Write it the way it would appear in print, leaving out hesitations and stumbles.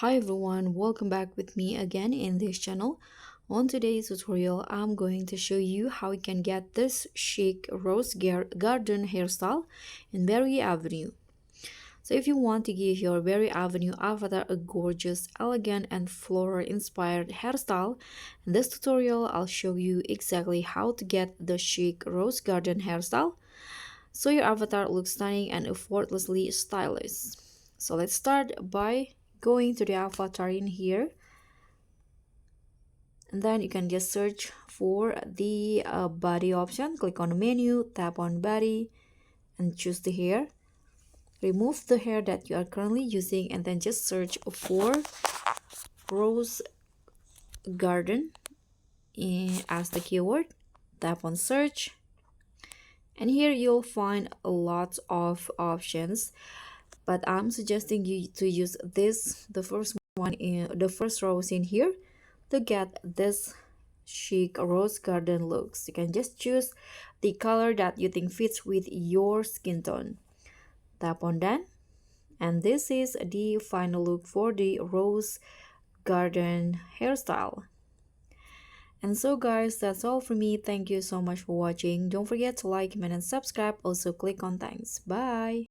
Hi everyone, welcome back with me again in this channel. On today's tutorial, I'm going to show you how you can get this chic garden hairstyle in Berry Avenue. So if you want to give your Berry Avenue avatar a gorgeous, elegant and floral-inspired hairstyle, in this tutorial I'll show you exactly how to get the chic rose garden hairstyle so your avatar looks stunning and effortlessly stylish. So let's start by going to the avatar in here, and then you can just search for the body option. Click on the menu, tap on body and choose the hair. Remove the hair that you are currently using and then just search for rose garden as the keyword. Tap on search, and here you'll find a lot of options, but I'm suggesting you to use the first one in the first rows in here to get this chic rose garden looks. You can just choose the color that you think fits with your skin tone. Tap on done, and this is the final look for the rose garden hairstyle. And so guys, that's all for me. Thank you so much for watching. Don't forget to like, comment and subscribe. Also click on thanks. Bye.